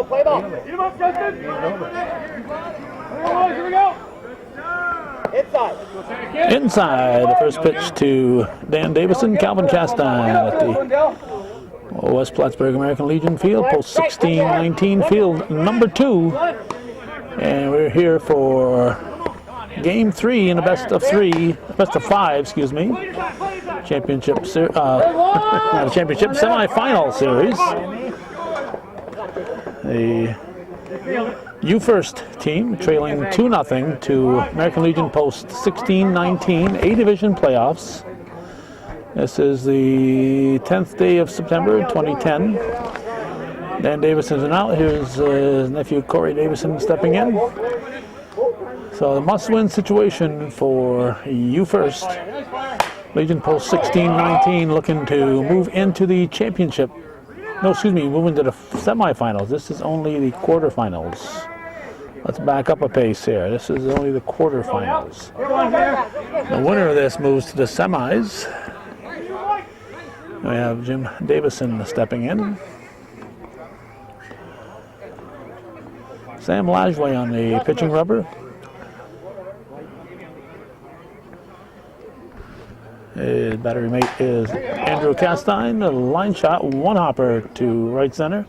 Play ball. Eat him up, Justin. Here we go. Inside, the first pitch to Dan Davison, Calvin Castine at the West Plattsburgh American Legion field, post 16-19, field number 2. And we're here for game 3 in the best of 5, excuse me. Championship, not a championship, semi-final series. The U-First team trailing 2-0 to American Legion post 16-19 A-Division playoffs. This is the 10th day of September 2010. Dan Davison's out. Here's his nephew Corey Davison stepping in. So the must-win situation for U-First. Legion post 16-19 looking to move into the championship. No, excuse me, move into the semifinals. This is only the quarterfinals. Let's back up a pace here. This is only the quarterfinals. The winner of this moves to the semis. We have Jim Davison stepping in. Sam Lajway on the pitching rubber. His battery mate is Andrew Castine. A line shot, one hopper to right center.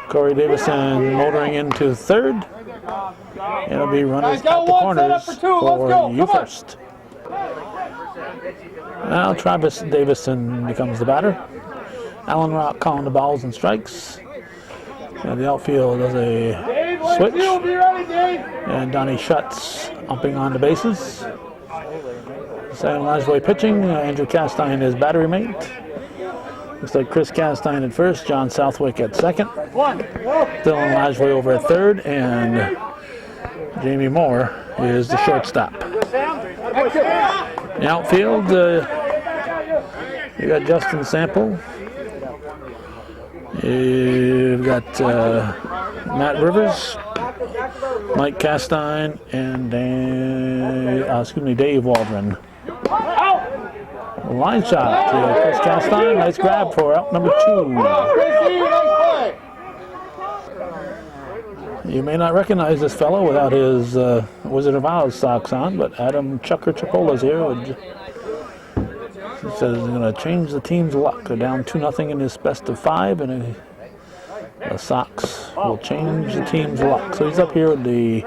Corey Davison motoring into third. It'll be runners at the corners for U-First. Now Travis Davison becomes the batter. Alan Rock calling the balls and strikes. And the outfield does a switch. And Donnie Schutz umping on the bases. Sam Lajway pitching. Andrew Castine is battery mate. Looks like Chris Castine at first, John Southwick at second. Dylan Lajway over at third, and Jamie Moore is the shortstop. The outfield, you got Justin Sample. You've got Matt Rivers, Mike Castine, and Dave Waldron. Line shot to Chris Castine. Nice grab for out number 2. You may not recognize this fellow without his Wizard of Oz socks on, but Adam Chucker Chipola's here. He says he's going to change the team's luck. They're down 2-0 in this best of 5, and the socks will change the team's luck. So he's up here with the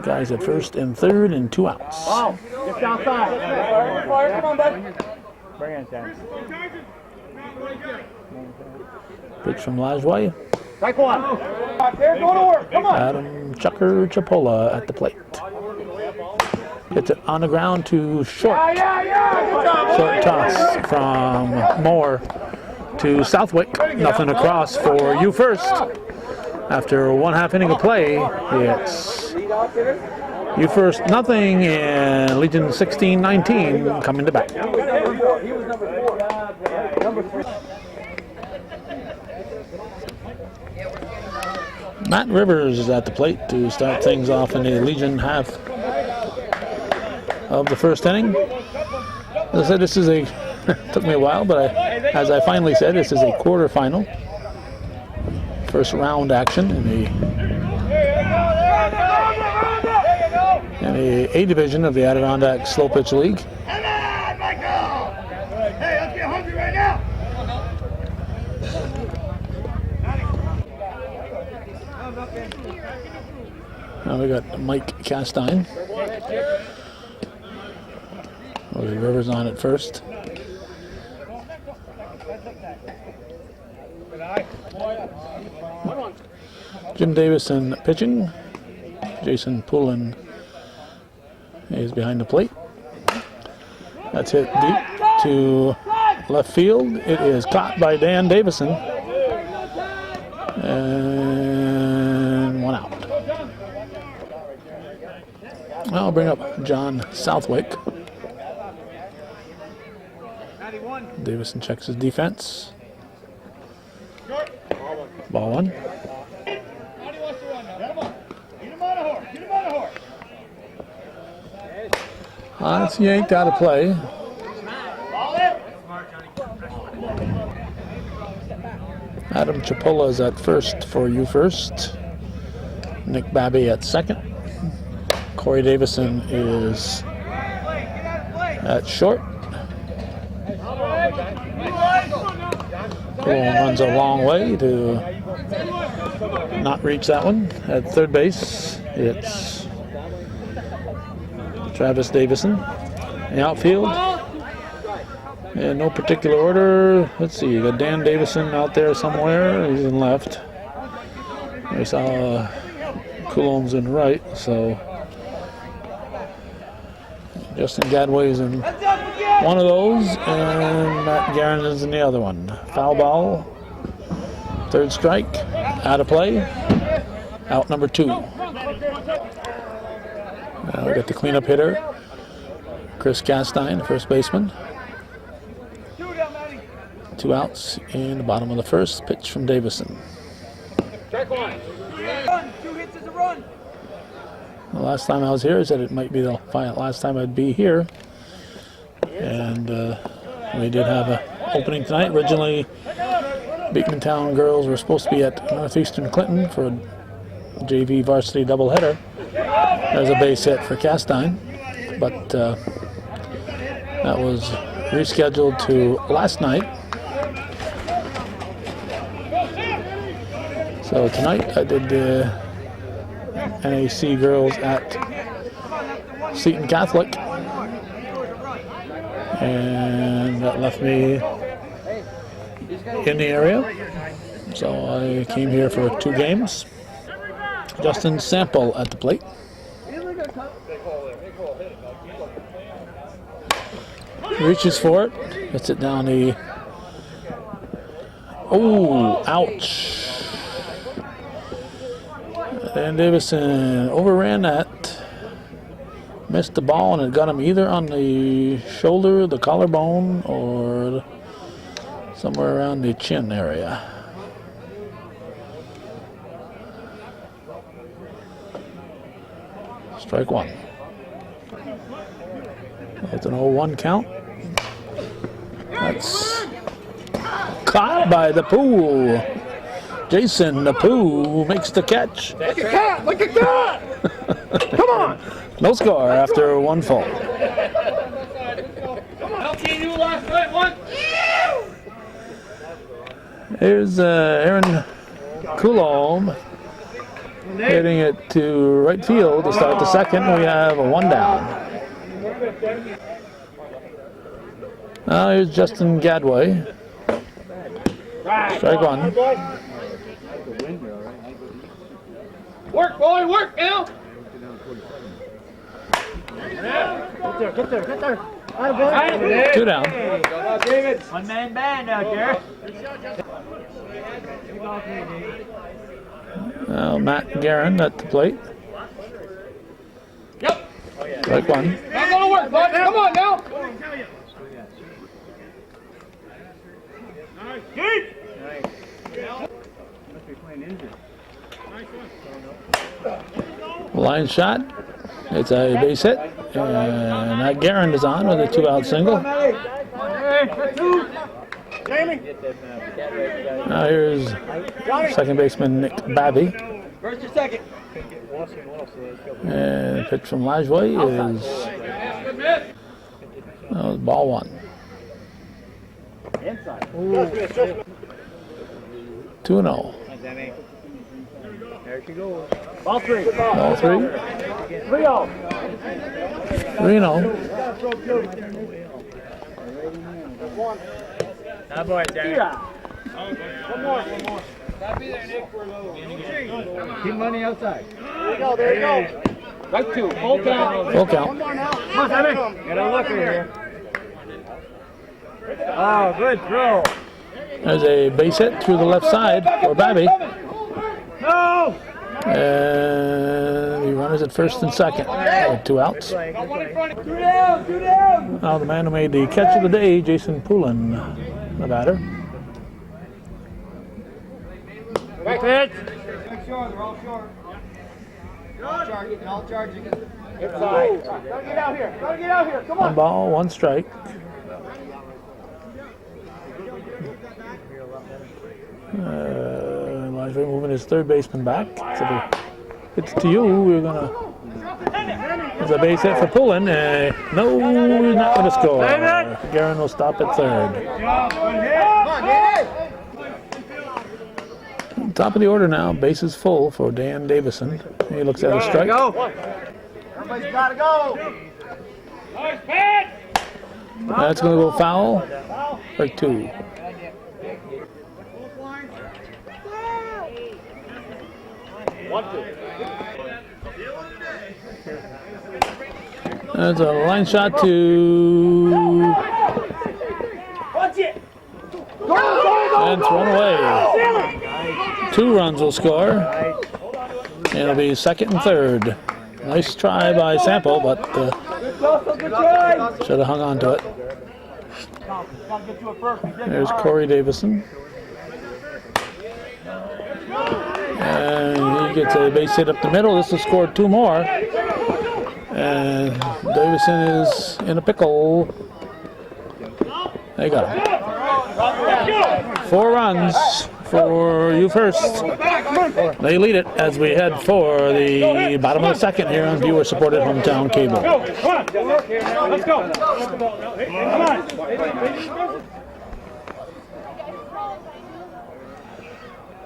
guys at first and third and 2 outs. Wow, just outside. Come on, bud. Bring it down. Pitch from Lajway. Strike one. There, go to work. Come on. Adam Chucker Chipola at the plate. Gets it on the ground to short. Short toss from Moore to Southwick. Nothing across for U-First. After 1/2 inning of play, it's U-First nothing and Legion 16-19 coming to bat. Matt Rivers is at the plate to start things off in the Legion half of the first inning. As I said, this is it took me a while, but as I finally said, this is a quarterfinal. First round action in the A division of the Adirondack Slow Pitch League. Come on, Michael! Hey, let's get hungry right now! Now we got Mike Castine. Rivers on at first. Jim Davison pitching. Jason Poulin is behind the plate. That's hit deep to left field. It is caught by Dan Davison. And 1 out. I'll bring up John Southwick. Davison checks his defense. Ball 1. That's yanked out of play. Adam Chipola is at first for you first. Nick Babby at second. Corey Davison is at short. Coulomb runs a long way to not reach that one. At third base, it's Travis Davison. In the outfield, in no particular order, let's see, you got Dan Davison out there somewhere. He's in left. We saw Coulomb's in right, so Justin Gadway's in one of those, and Matt Guerin is in the other one. Foul ball, third strike, out of play, out number 2. We got the cleanup hitter, Chris Castine, first baseman. 2 outs in the bottom of the first. Pitch from Davison. Strike 1. 2 hits is a run. The last time I was here, I said it might be the last time I'd be here. And we did have an opening tonight. Originally, Beekmantown girls were supposed to be at Northeastern Clinton for a JV varsity doubleheader. There's a base hit for Castine, but that was rescheduled to last night. So tonight I did the NAC girls at Seton Catholic, and that left me in the area. So I came here for 2 games. Justin Sample at the plate. Reaches for it, hits it down the. Oh, ouch. And Davison overran that. Missed the ball, and it got him either on the shoulder, the collarbone, or somewhere around the chin area. Strike 1. That's an 0-1 count. That's caught by the Pool. Jason the Pooh makes the catch. Look at cat! Look at cat! Come on! No score after 1 full. LTU last right one. Here's Aaron Coulomb hitting it to right field to start the second. We have a 1 down. Now here's Justin Gadway. Strike 1. Work, boy, work now! Get there. 2 down. One-man band out there. Now Matt Guerin at the plate. Yep. Strike 1. Not gonna work, bud. Come on now. Line shot. It's a base hit. And Matt Guerin is on with a 2-out single. Now here's second baseman Nick Babby. First or second? And pitch from Lajway is ball 1. 2-0. There she goes. Ball 3. Ball 3. 3-0. 3-0. That boy, Danny. One more. Keep money outside. There you go. Right 2. Full count. Full count. Come on, Sammy. Get a look here. Oh, good throw. There's a base hit through the left side for Babby. No! And he runners at first and second with 2 outs. 2 down. Now the man who made the catch of the day, Jason Poulin, the batter. Good pitch. They're all short. All charging. Inside. Gotta get out here. Come 1 ball, 1 strike. Elijah moving his third baseman back. So it's to you. We're gonna. There's a base hit for Pullen. No, he's not gonna score. Guerin will stop at third. Top of the order now. Base is full for Dan Davison. He looks at a strike. Everybody's gotta go. That's gonna go foul. Strike two. That's a line shot to. And thrown away. 2 runs will score. And it'll be second and third. Nice try by Sample, but should have hung on to it. There's Corey Davison. And he gets a base hit up the middle. This will score 2 more. And Davison is in a pickle. They got him. 4 runs for you first. They lead it as we head for the bottom of the second here on viewer-supported hometown cable. Let's go. Come on.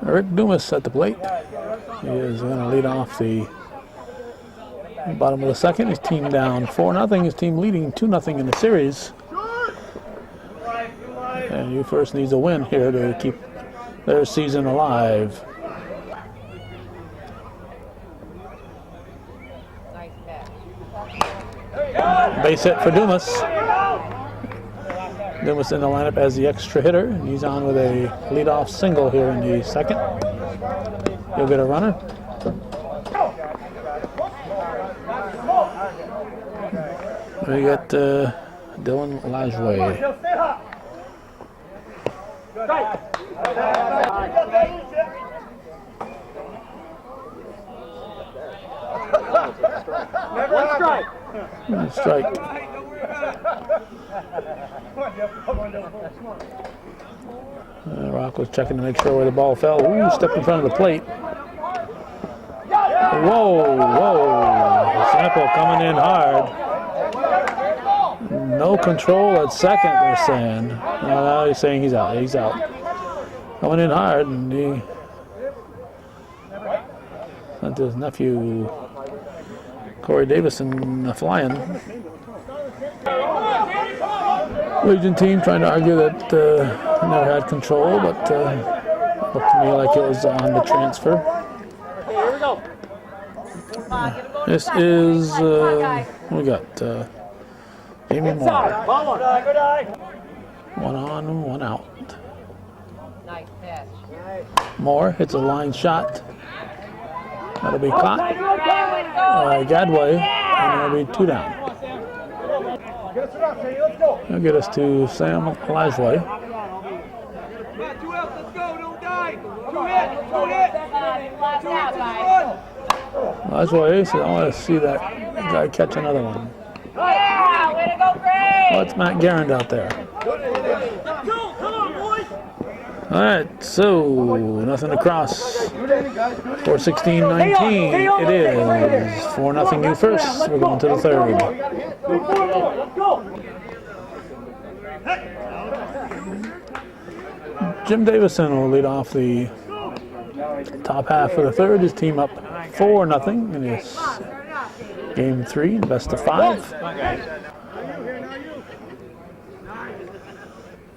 Rick Dumas at the plate. He is going to lead off the bottom of the second. His team down 4-0. His team leading 2-0 in the series. And you first needs a win here to keep their season alive. Base hit for Dumas. Dumas in the lineup as the extra hitter, and he's on with a leadoff single here in the second. He'll get a runner. We got Dylan Lajway. Strike. Rock was checking to make sure where the ball fell. Ooh, stepped in front of the plate. Whoa. Sample coming in hard. No control at second, they're saying. Now he's saying he's out. He's out. Coming in hard, and he sent his nephew, Corey Davison, flying. Legion team trying to argue that he never had control, but looked to me like it was on the transfer. This is, we got Jamie Moore. 1 on, 1 out. Nice catch. Moore hits a line shot. That'll be caught by Gadway, and it'll be 2 down. That'll get us to Sam Lajway. 2 outs, let's go, don't die. 2 hits, 2 hits. 2 hits, run. Lajway says, I want to see that guy catch another one. Yeah, way to go, Gray! Well, it's Matt Garand out there. All right, so nothing to cross for 16-19. It is 4-0 you first. We're going to the third. Jim Davison will lead off the top half of the third. His team up 4-0 in his game 3, best of 5.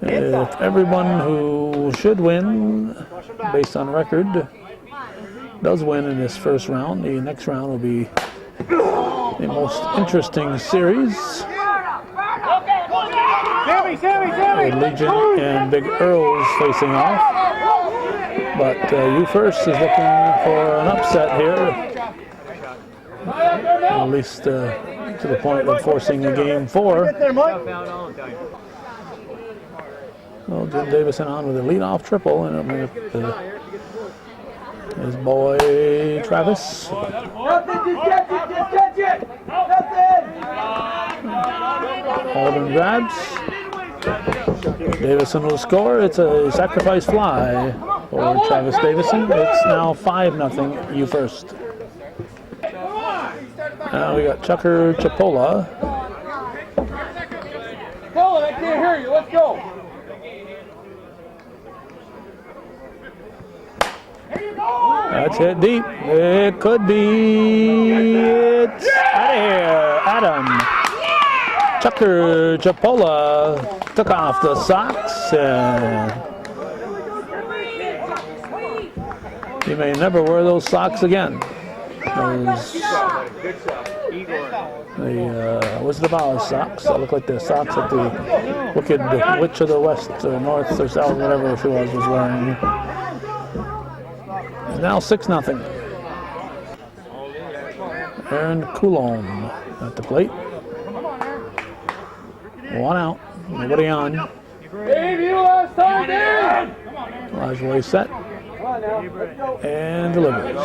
If everyone who should win, based on record, does win in this first round, the next round will be the most interesting series. With Legion and Big Earls facing off. But you first is looking for an upset here. At least to the point of forcing a game 4. Well, Jim Davison on with a leadoff triple, and it'll bring up his boy Travis. Alden grabs. Davison will score. It's a sacrifice fly for Travis Davison. It's now 5-0, you first. Now we got Chucker Chipola. Colin, I can't hear you. Let's go. That's hit deep. It could be. It's out of here. Adam. Chucker Chipola took off the socks. He may never wear those socks again. The Wizard of Oz socks that look like the socks that the Wicked Witch of the West or North or South, whatever she was wearing. And now 6-0. Aaron Coulomb at the plate. 1 out. Nobody on. Lajway set. And delivers.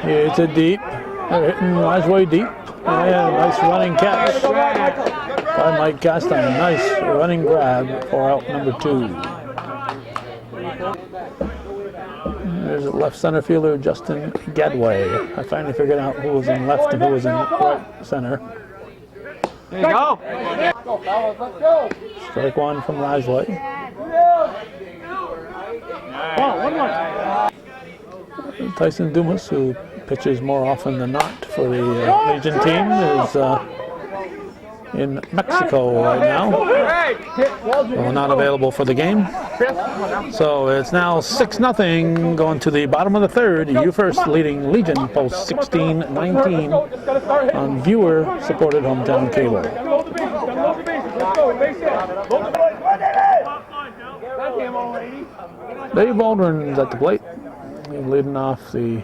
It's a deep. They're hitting Lajway deep. And nice running catch by Mike Castine. Nice running grab for out number 2. There's a left center fielder, Justin Gadway. I finally figured out who was in left and who was in right center. There you go. Strike 1 from Lajway. Tyson Dumas, who pitches more often than not for the Legion team, is in Mexico right now. Well, not available for the game. So it's now 6-0 going to the bottom of the third. You first leading Legion post 16-19 on viewer-supported hometown cable. Dave Waldron's at the plate. He's leading off the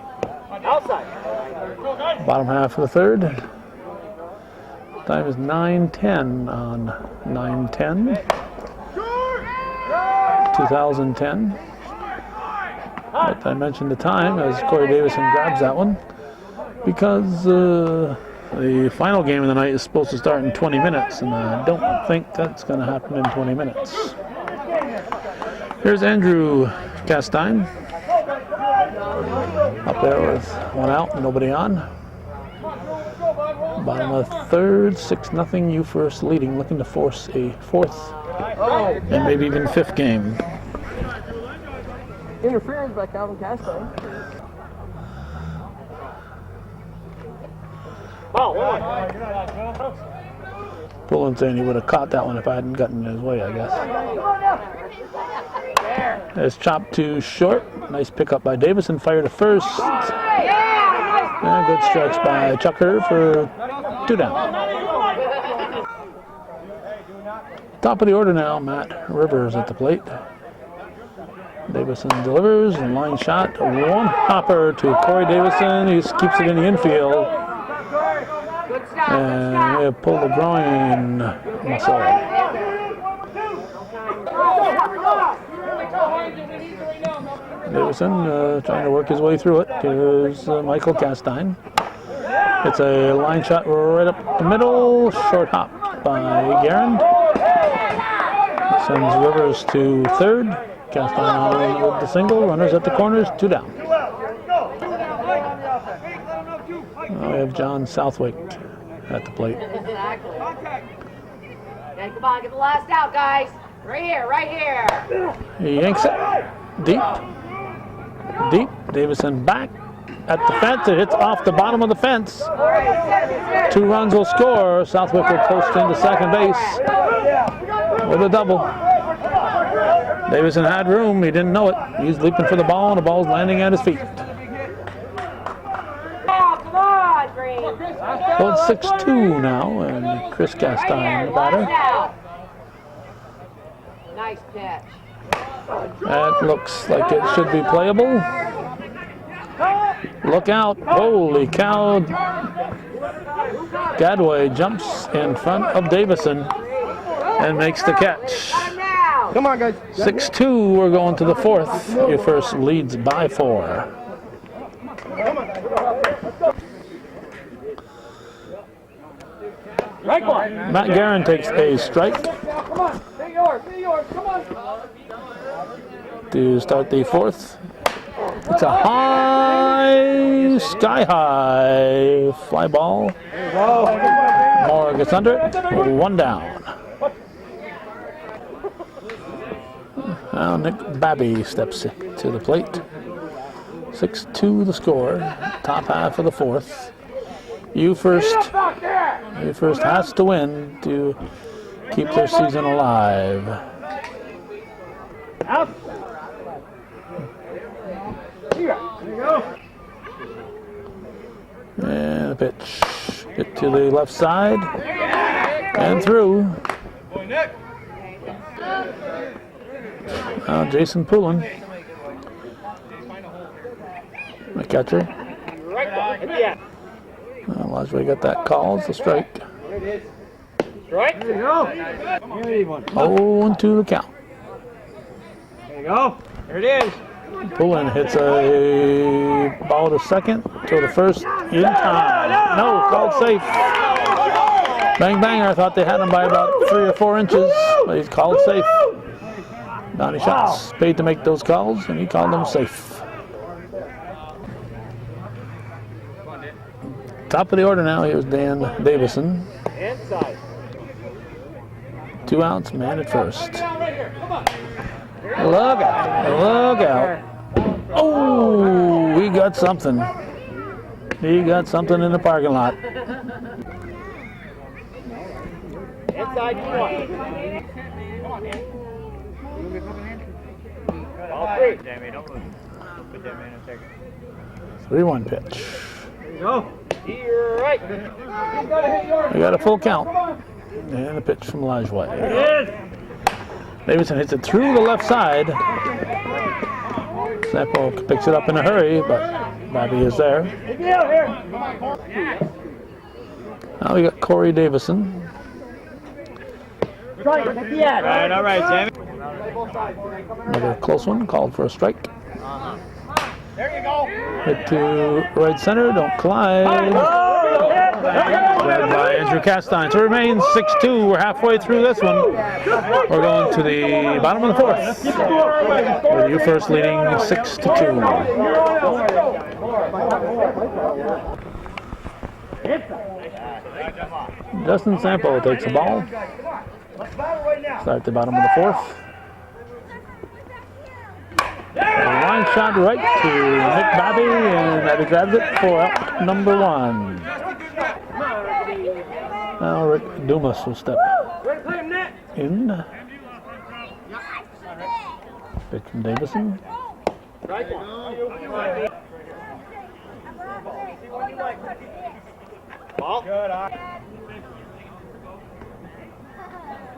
bottom half of the third. Time is 9:10 on 9/10/2010. But I mentioned the time as Corey Davison grabs that one because the final game of the night is supposed to start in 20 minutes, and I don't think that's going to happen in 20 minutes. Here's Andrew Castine up there with 1 out, nobody on. Bottom of third, 6-0, you first leading, looking to force a 4th and maybe even 5th game. Interference by Calvin Castine. Pullen saying he would have caught that one if I hadn't gotten in his way, I guess. There's chopped to short. Nice pickup by Davison. Fire to first. And a good stretch by Chucker for 2 down. Top of the order now, Matt Rivers at the plate. Davison delivers, line shot, 1 hopper to Corey Davison. He just keeps it in the infield. And we have pulled the groin muscle. Davison trying to work his way through it. Here's Michael Castine. It's a line shot right up the middle. Short hop by Guerin. Sends Rivers to third. Castine with the single. Runners at the corners. 2 down. Now we have John Southwick at the plate. Exactly. And come on, get the last out, guys. Right here, right here. He yanks it. Deep. Deep. Davison back at the fence. It hits off the bottom of the fence. 2 runs will score. Southwick will post into second base with a double. Davison had room. He didn't know it. He's leaping for the ball, and the ball's landing at his feet. Well, it's 6-2 now, and Chris Castine, the batter. Nice catch. That looks like it should be playable. Look out. Holy cow. Gadway jumps in front of Davison and makes the catch. Come on, guys. 6-2, we're going to the 4th. Your first leads by 4. Strike one. Matt Guerin takes a strike Come on. Be yours. Come on. to start the fourth. It's a high, sky high fly ball. Moore gets under it. One down. Now Nick Babby steps to the plate. 6-2 the score. Top half of the fourth. You first has to win to keep their season alive. Out. Here you go. And the pitch. Hit to the left side. And through. Now Jason Poulin, the catcher. Lajway got that call. It's a strike. Strike. There you go. You need one. 0-2 the count. There you go. There it is. Poulin hits a ball to second to the first in time. No, called safe. Bang Banger thought they had him by about 3 or 4 inches, but he's called safe. Donnie Schatz paid to make those calls, and he called them safe. Top of the order now, here's Dan Davison. Inside. 2 outs, man at first. Look out. Oh, he got something. He got something in the parking lot. Inside you want. Come on, Danny. All three. Jamie, don't lose. Put that man in second. 3-1 pitch. There you go. You're right. We got a full count. And a pitch from Lajway. Davidson hits it through the left side. Sample picks it up in a hurry, but Bobby is there. Now we got Corey Davison. Right, all right, Jamie. Another close one, called for a strike. There you go. Hit to right center, don't collide. Grabbed by Andrew Castine. So it remains 6-2. We're halfway through this one. We're going to the bottom of the fourth. With you first leading 6-2. Justin Sample takes the ball. Start at the bottom of the fourth. A line shot right to Nick Babby, and Babby grabs it for out number 1. Now Rick Dumas will step in. Pitch from Davison. Ball. Good.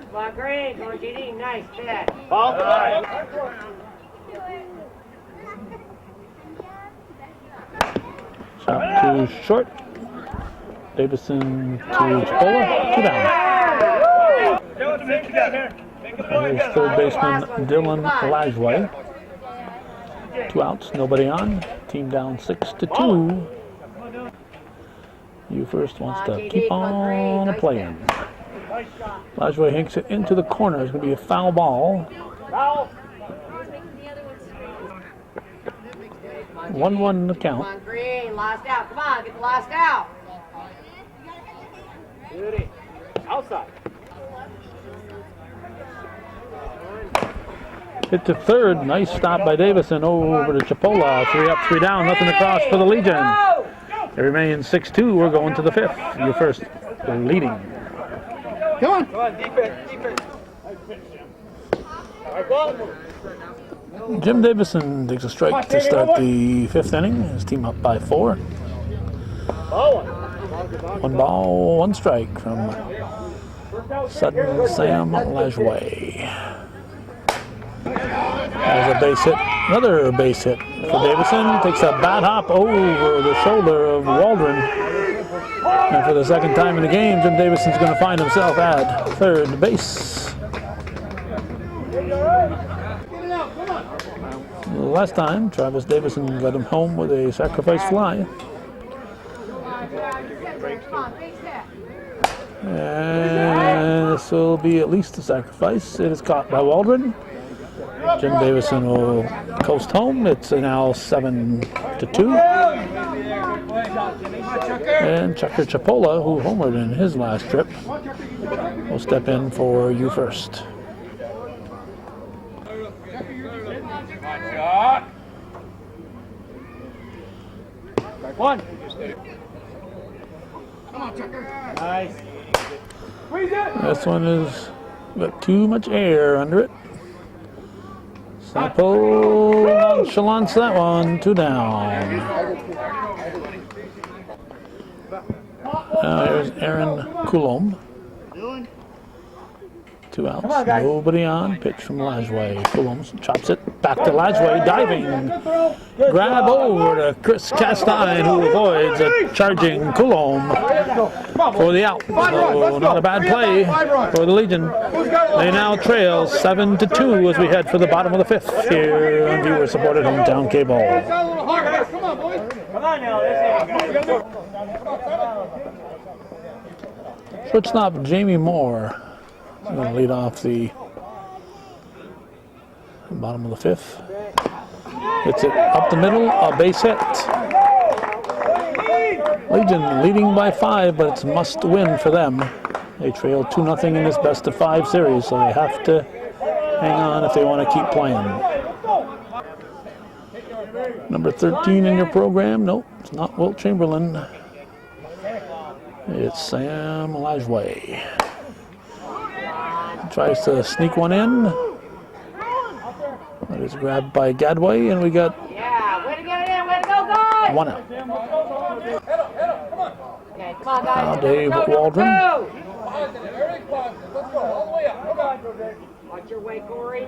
Come on, Green, GD, nice pitch. Ball. Shot too short. Davison to Chipola. 2 down. Here's third baseman Dylan Lajway. 2 outs, nobody on. Team down 6-2. You first wants to keep on playing. Lajway hinks it into the corner. It's going to be a foul ball. 1-1 the count. Come on, Green, last out. Come on, get the last out. Beauty. Outside. Hit to third. Nice stop by Davison. Over to Chipola. 3 up, 3 down. Nothing across for the Legion. It remains 6-2. We're going to the fifth. You first leading. Come on. Come on, defense. All right, ball. Jim Davison takes a strike to start the 5th inning. His team up by 4. Ball 1 ball, 1 strike from Sudden Sam Lajway. There's a base hit, another base hit for Davison. Takes a bat hop over the shoulder of Waldron. And for the second time in the game, Jim Davison's going to find himself at third base. Last time, Travis Davison got him home with a sacrifice fly. And this will be at least a sacrifice. It is caught by Waldron. Jim Davison will coast home. It's now 7-2. And Chucker Chipola, who homered in his last trip, will step in for you first. One. Come on, Chucker. Nice. This one has got too much air under it. Sample nonchalance that one, 2 down. Now here's Aaron Coulomb. 2 outs, nobody on. Pitch from Lajway. Coulomb chops it back to Lajway, diving. Grab over to Chris Castine, who avoids a charging Coulomb for the out. So not a bad play for the Legion. They now trail 7-2 as we head for the bottom of the 5th here on viewer-supported hometown cable. Come on now, Shortstop Jamie Moore is going to lead off the bottom of the 5th. Hits it up the middle, a base hit. Legion leading by 5, but it's must win for them. They trail 2-0 in this best of 5 series, so they have to hang on if they want to keep playing. Number 13 in your program? Nope, it's not Wilt Chamberlain. It's Sam Lajway. Tries to sneak one in. It is grabbed by Gadway, and we got Yeah, way to get it in, way to go, guys! 1 out. Okay, come on, guys. Now Dave Waldron. Watch your way, Corey.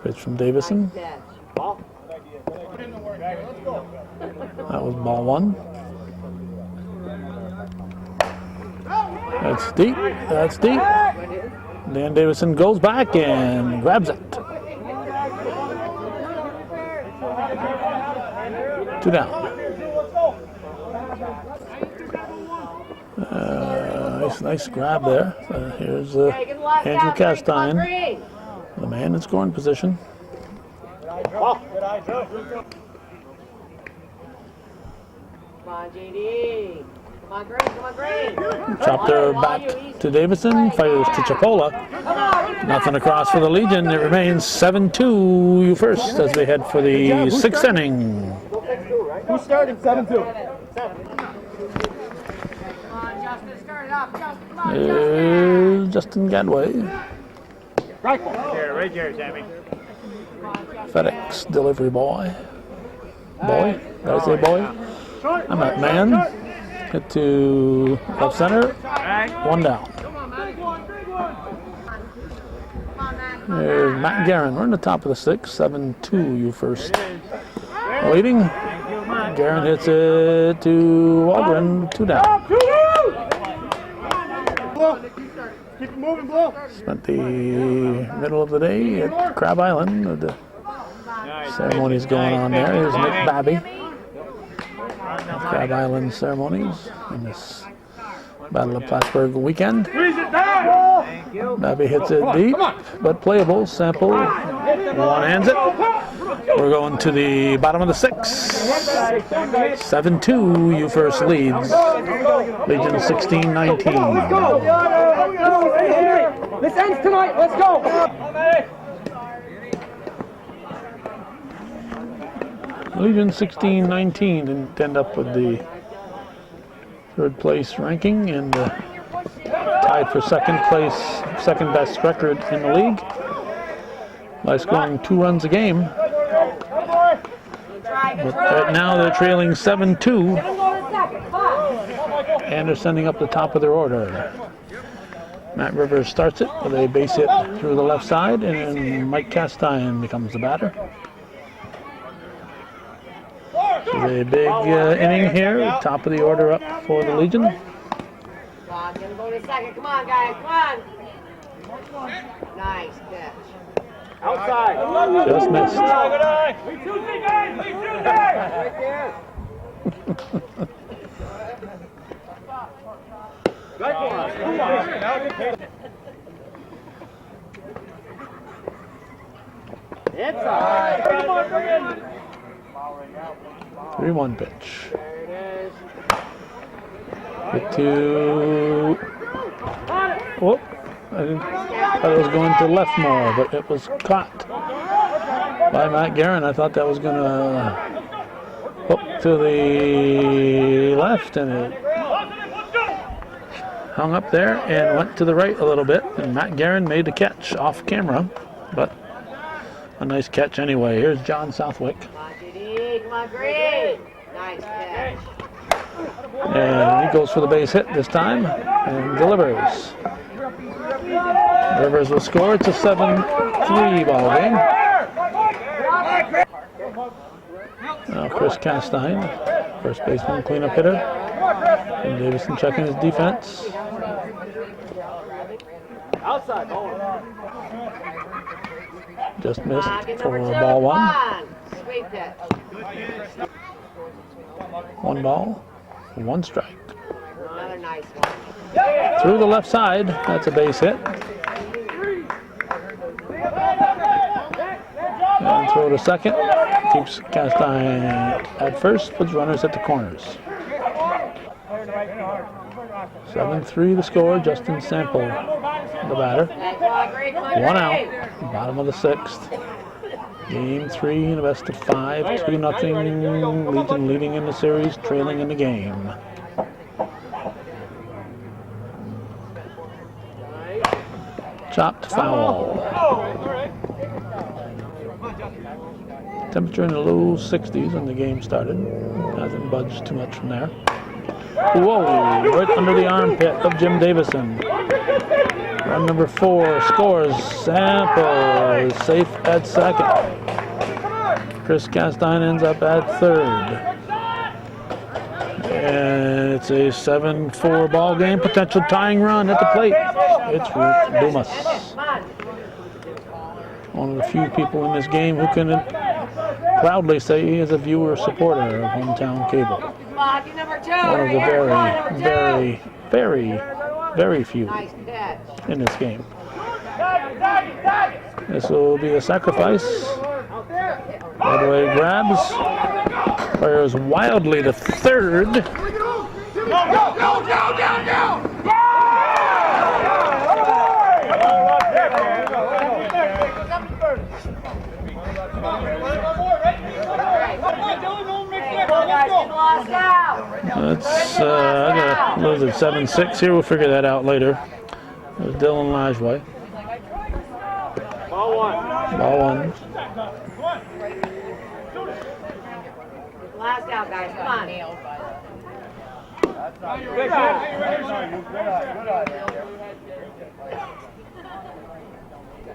Pitch from Davison. Catch. That was ball 1. That's deep. That's deep. Dan Davison goes back and grabs it. 2 down. Nice grab there. Here's Andrew Castine, the man in scoring position. Come on, JD. Come on, Green. Come on, Green. Chopped her back to Davison. Fires to Chipola. Nothing across for the Legion. It remains 7-2. You first as we head for the 6th inning. Who's starting? 7-2. Come on, Justin. Start it off. Justin, come on, Justin. Justin Gadway. Right here, Sammy. FedEx delivery boy. Boy? Did I say boy? I'm at man. Hit to left center. 1 down. There's Matt Guerin. We're in the top of the 6th. 7-2. You first. Leading. Guerin hits it to Waldron. 2 down. Keep it moving, Blow. Spent the middle of the day at Crab Island. The ceremonies going on there. Here's Nick Babby. Crab Island ceremonies in this Battle of Plattsburgh weekend. Babby hits it deep, but playable. Sample one-hands it. We're going to the bottom of the 6th. 7-2, you first leads. Legion 16-19. This ends tonight. Let's go. Legion 16-19 didn't end up with the 3rd place ranking and tied for 2nd place, 2nd best record in the league by scoring 2 runs a game. But right now they're trailing 7-2 and they're sending up the top of their order. Matt Rivers starts it with a base hit through the left side, and then Mike Castine becomes the batter. So a big inning here, top of the order up for the Legion. Come on, gonna go to 2nd. Come on, guys. Come on. Nice catch. Outside. Just missed. Lead Tuesday, guys. Lead Tuesday. Right there. It's all right. Come on, bring it. 3-1 pitch. There it is. Get to. Whoop. I thought it was going to left more, but it was caught by Matt Guerin. I thought that was going to hook to the left, and it hung up there and went to the right a little bit. And Matt Guerin made the catch off camera, but a nice catch anyway. Here's John Southwick. Come on, JD. Come on, Green. Nice catch. And he goes for the base hit this time and delivers. Rivers will score. It's a 7-3 ball game. Now Chris Castine, first baseman, cleanup hitter. And Davison checking his defense. Outside, Just missed Pocket for number 2. ball Come 1. on. Sweet catch. 1 ball, 1 strike. Another nice one. Through the left side, that's a base hit. And throw to second. Keeps Castine at first, puts runners at the corners. 7-3 the score. Justin Sample, the batter. 1 out, bottom of the 6th. Game 3 in a best of 5, 2-0. Legion leading in the series, trailing in the game. Chopped foul. Temperature in the low 60s when the game started. Hasn't budged too much from there. Whoa, right under the armpit of Jim Davison. Run number 4 scores. Sample is safe at second. Chris Castine ends up at third. And it's a 7-4 ball game. Potential tying run at the plate. It's Ruth Dumas. One of the few people in this game who can proudly say he is a viewer supporter of Hometown Cable. Pocket number 2. One of the very few Nice catch. in this game. This will be a sacrifice. Right away grabs. Fires wildly to third. Go! That's, I got it 7-6 here. We'll figure that out later. It was Dylan Lajway. Ball 1. Ball 1. Last out, guys. Come on.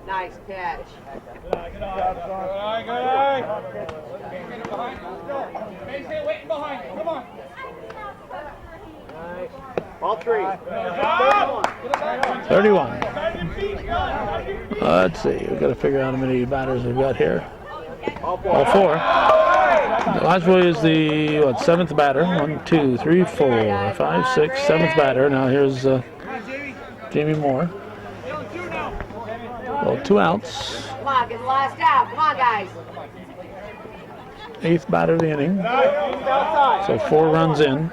Nice catch. Ball 3. 31. Let's see. We've got to figure out how many batters we've got here. All 4. Lajway is the 7th batter. 1, 2, 3, 4, 5, 6, 7th batter. Now here's Jamie Moore. Well, 2 outs. Come on, get the last out. Come on, guys. 8th batter of the inning. So 4 runs in.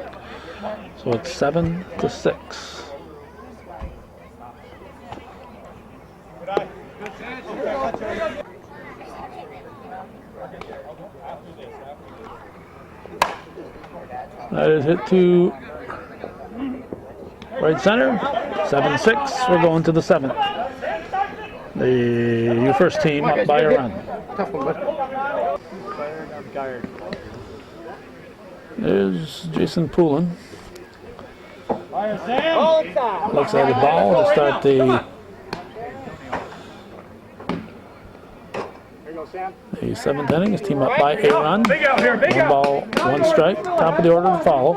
So it's 7-6. That is hit to right center. 7-6. We're going to the 7th. The first team up by a run. Tough one, bud. There's Jason Poulin. Ball inside. Looks like a ball to start the Here you go, Sam. 7th inning. His team up by a run. 1 ball, 1 strike. Top of the order to follow.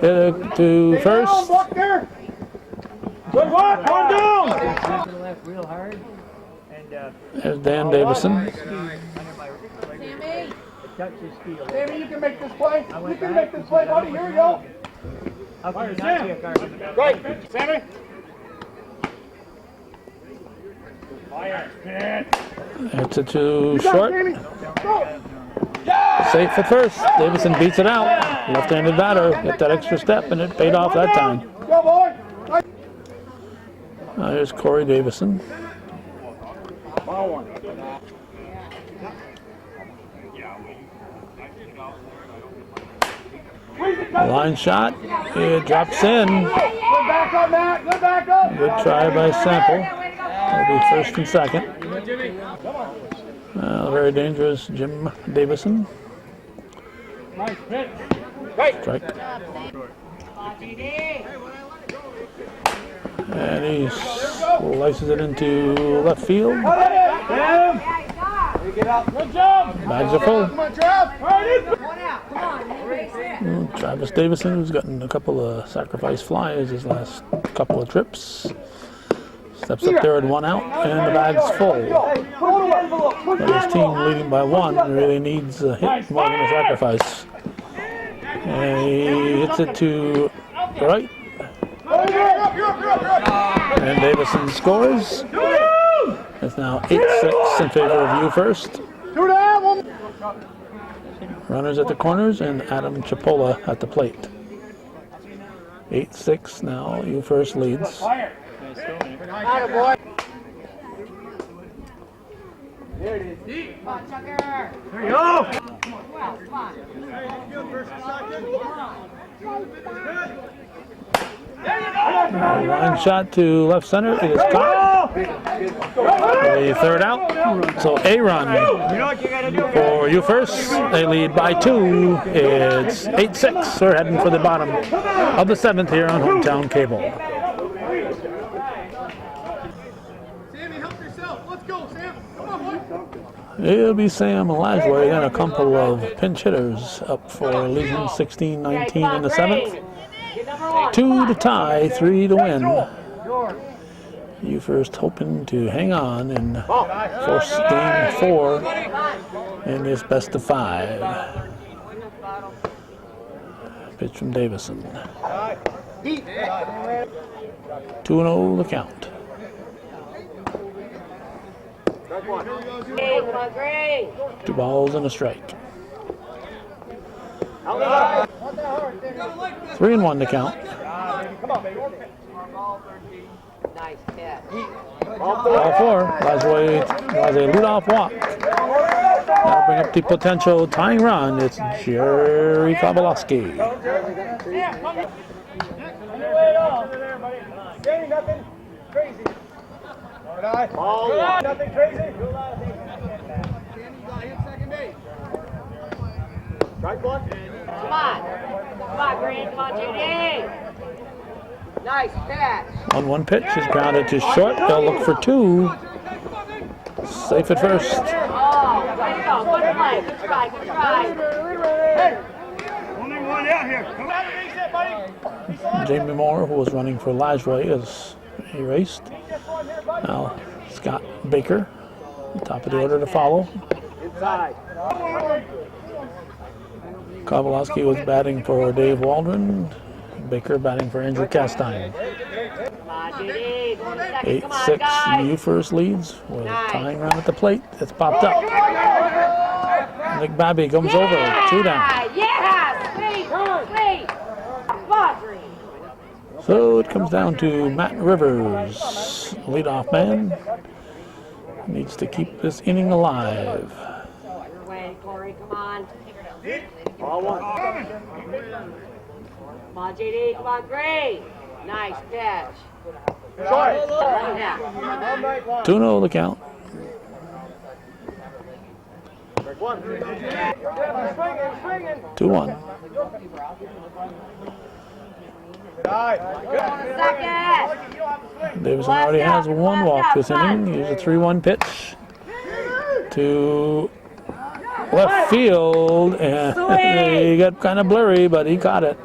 Hit it to first. Good work, one down. There's Dan Davison. touches field. Sammy, you can make this play. You can make this play, buddy. Here we go. How can you not see a card? Right, Sammy. It's a too short. Sammy. Go. Safe at first. Davison beats it out. Left-handed batter. Get that extra step, and it paid off that time. Go, boy. There's Corey Davison. Ball one. Line shot. It drops in. Good back up, Matt. Good back up. Good try by Sample. That'll be first and second. Very dangerous Jim Davison. Nice pitch. Strike. And he slices it into left field. Get up. Good job. Bags are full. Come on, Trav. One out. Come on, man. Base hit. Travis Davison, who's gotten a couple of sacrifice flies his last couple of trips. Steps up there at 1 out, and the bag's full. But his team leading by 1 really needs a hit more than a sacrifice. And he hits it to the right. And Davison scores. It's now 8-6 in favor of you first. Runners at the corners and Adam Chipola at the plate. 8-6 now, you first leads. There it is. Come on, Tucker. There you go. Well, come on. Line shot to left center. It is caught. The third out. So a run for you first. They lead by 2. It's 8-6. We're heading for the bottom of the 7th here on Hometown Cable. Sammy, help yourself. Let's go, Sam. Come on, boy. It'll be Sam Lajway and a couple of pinch hitters up for Legion 16-19 in the 7th. 2 to tie, 3 to win. You first hoping to hang on and force game 4 in this best of 5. Pitch from Davison. 2-0 the count. Hey, come on, Gray. 2 balls and a strike. 3-1 the count. Nice catch. Ball 4. Lajway was a leadoff walk. That'll bring up the potential tying run. It's Jerry Kovalowski. Nothing crazy. Nothing crazy. Second base. Strike one. Come on. Come on, Green. Come on, JD. Nice catch. 1-1 pitch is grounded to short. They'll look for 2. Safe at first. Oh, way to go. Good play. Good try. Good try. Only one out here. Come on, base hit, buddy. Jamie Moore, who was running for Lajway, is erased. Now Scott Baker, top of the order to follow. Inside. Kovalowski was batting for Dave Waldron. Baker batting for Andrew Castine. Come on, JD. Going to second. Come on, guys. 8-6 you first leads with tying run at the plate. It's popped up. Nick Babby comes over. 2 down. Yeah! Sweet! Sweet! Come on, Green. So it comes down to Matt Rivers, leadoff man. Needs to keep this inning alive. Your way, Corey. Come on. Ball one. Come on, JD. Come on, Gray. Nice catch. Short. Yeah. 2-0 the count. Strike one. 2-1. Second. Davison already has 1 walk this inning. Here's a 3-1 pitch to left field, and he got kind of blurry, but he caught it.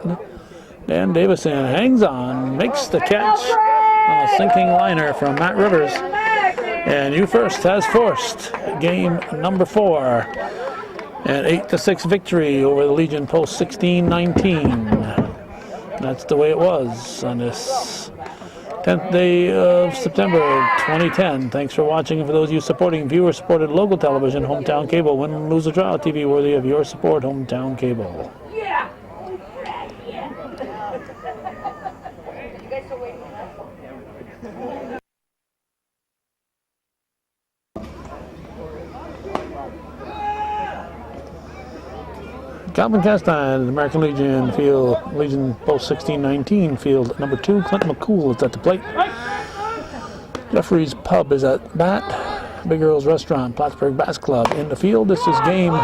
Dan Davison hangs on, makes the catch on a sinking liner from Matt Rivers. And you first has forced game number 4 An 8-6 victory over the Legion Post 16-19. That's the way it was on this 10th day of September 2010. Thanks for watching, and for those of you supporting viewer-supported local television, Hometown Cable, win, lose, or draw, TV worthy of your support, Hometown Cable. Yeah. Yeah. You guys still waiting? Calvin Castine, American Legion field, Legion Post 16-19, field number 2. Clint McCool is at the plate. Jeffrey's Pub is at bat. Big Earl's Restaurant, Plattsburgh Bass Club in the field. This is game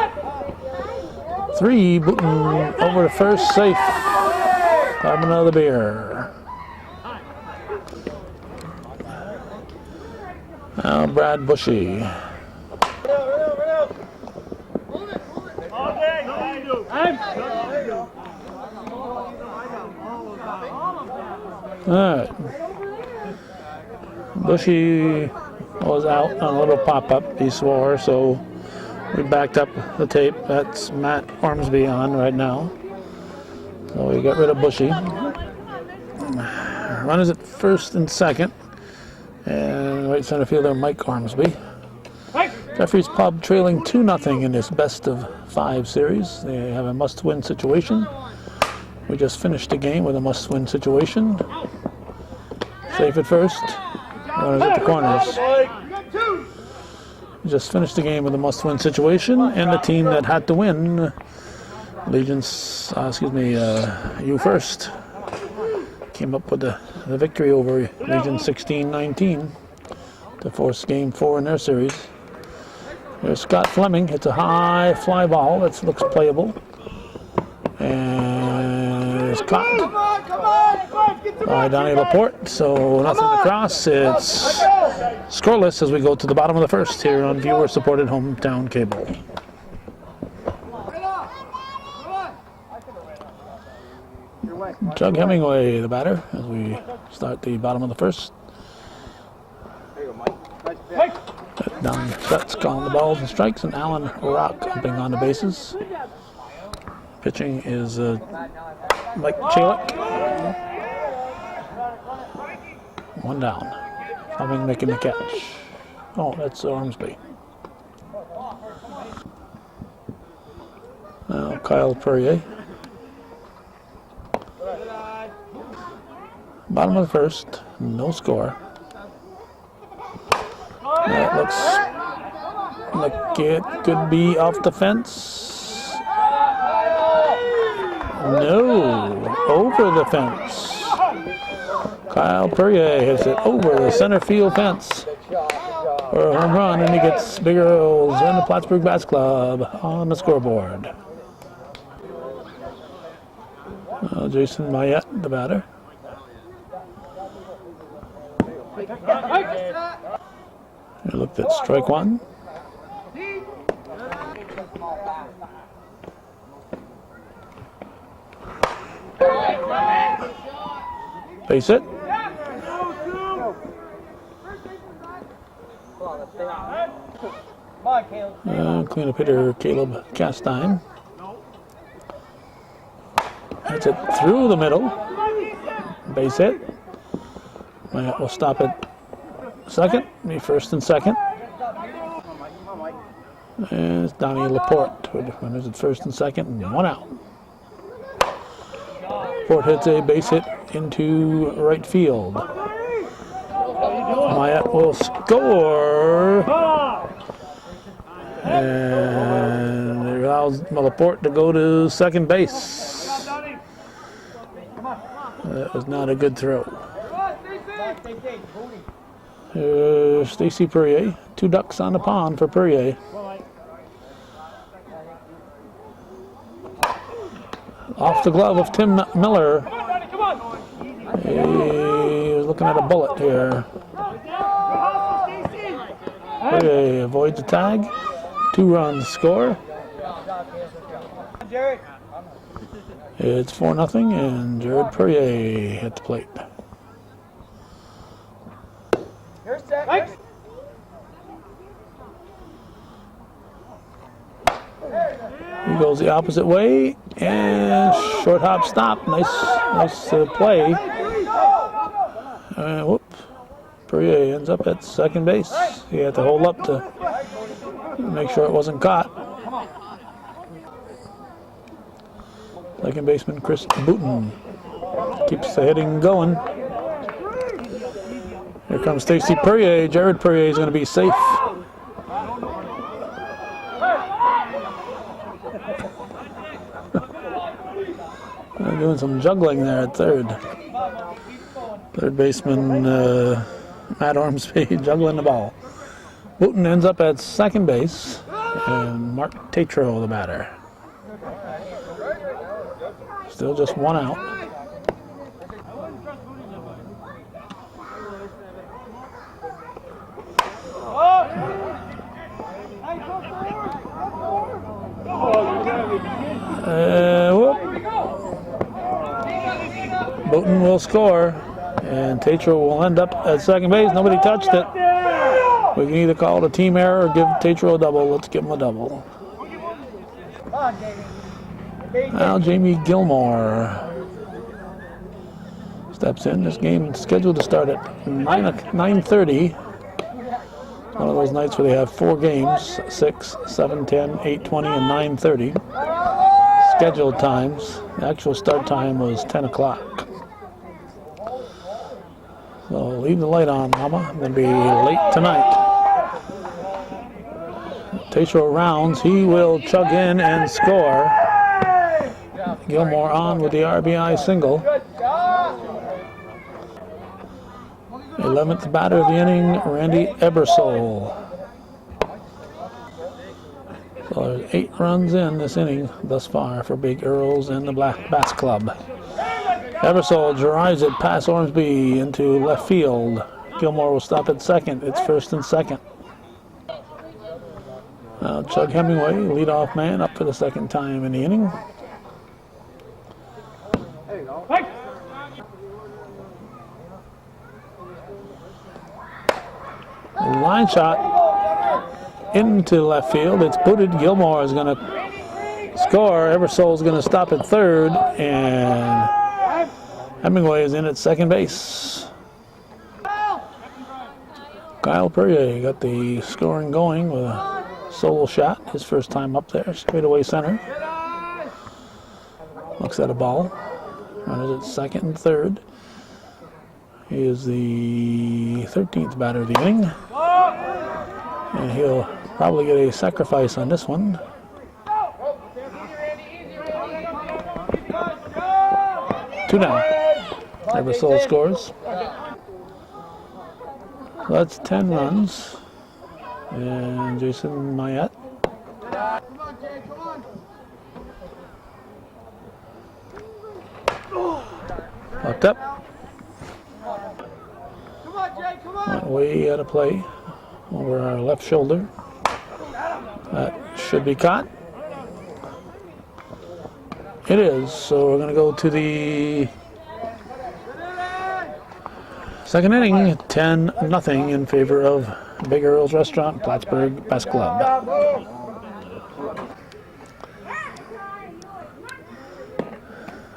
3. Booten over to first, safe. Have another beer. Now Brad Bushy. All right. Bushy was out on a little pop-up, he swore, so we backed up the tape. That's Matt Ormsby on right now. So we got rid of Bushy. Runners at first and second. And right center fielder Mike Ormsby. Jeffrey's Pub trailing 2-0 in this best of 5 series. They have a must-win situation. We just finished the game with a must-win situation. Safe at first. Runners at the corners. We just finished the game with a must-win situation, and the team that had to win, You First, came up with the victory over Legion 16-19 to force game 4 in their series. There's Scott Fleming. It's a high fly ball that looks playable. And it's caught by Donnie Laporte, so nothing to cross. It's scoreless as we go to the bottom of the first here on viewer-supported Hometown Cable. Jug Hemingway, the batter, as we start the bottom of the first. Don Shuts calling the balls and strikes, and Alan Rock jumping on the bases. Pitching is Mike Chalik. 1 down. Fleming making the catch. Oh, that's Ormsby. Now Kyle Perrier. Bottom of the first, no score. That looks like it could be off the fence. No, over the fence. Kyle Perrier hits it over the center field fence for a home run, and he gets Big Earls and the Plattsburgh Bass Club on the scoreboard. Jason Mayette, the batter. We looked at strike 1. Base hit. Cleanup hitter Caleb Castine. Hits it through the middle. Base hit. We'll stop at second. Be first and second. And it's Donnie Laporte. Runners at first and second, and 1 out. Laporte hits a base hit into right field. Mayette will score. And it allows Laporte to go to second base. That was not a good throw. Stacy Perrier. 2 ducks on the pond for Perrier. Off the glove of Tim Miller. He was looking at a bullet here. Perrier avoids the tag. 2 runs score. It's 4-0, and Jared Perrier at the plate. goes the opposite way, and short hop stop. Nice play. Whoop. Perrier ends up at second base. He had to hold up to make sure it wasn't caught. Second baseman Chris Booten keeps the hitting going. Here comes Stacy Perrier. Jared Perrier is going to be safe. Doing some juggling there at third. Third baseman Matt Ormsby juggling the ball. Booten ends up at second base, and Mark Tatro the batter. Still just one out. Whoop. Booten will score, and Tatro will end up at second base. Nobody touched it. We can either call it a team error or give Tatro a double. Let's give him a double. Now Jamie Gilmore steps in. This game is scheduled to start at 9:30. One of those nights where they have 4 games, 6, 7, 10, 8:20, and 9:30. Scheduled times. The actual start time was 10 o'clock. So leave the light on, Mama. I'm going to be late tonight. Tatro rounds. He will chug in and score. Gilmore on with the RBI single. 11th batter of the inning, Randy Ebersole. So there's 8 runs in this inning thus far for Big Earls and the Black Bass Club. Ebersole drives it past Ormsby into left field. Gilmore will stop at second. It's first and second. Now Chuck Hemingway, leadoff man, up for the second time in the inning. Line shot into left field. It's booted. Gilmore is going to score. Ebersole is going to stop at third, and Hemingway is in at second base. Kyle Perrier got the scoring going with a solo shot. His first time up there, straight away center. Looks at a ball. Runners at second and third. He is the 13th batter of the inning. And he'll probably get a sacrifice on this one. 2 down. Ebersole scores. So that's 10 runs. And Jason Mayette. Popped up. Went way out of play over our left shoulder. That should be caught. It is. So we're going to go to the second inning. 10-0 in favor of Big Earl's Restaurant, Plattsburgh Bass Club.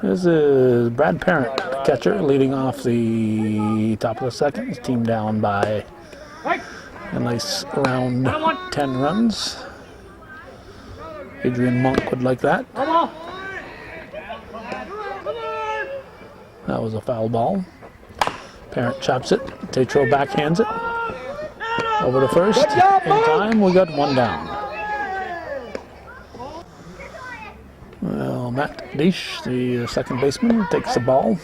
This is Brad Parent, catcher, leading off the top of the second. His team down by a nice around 10 runs. Adrian Monk would like that. That was a foul ball. Parent chops it. Tatro backhands it. Over to first. In time, we got 1 down. Well, Matt Deesh, the second baseman, takes the ball.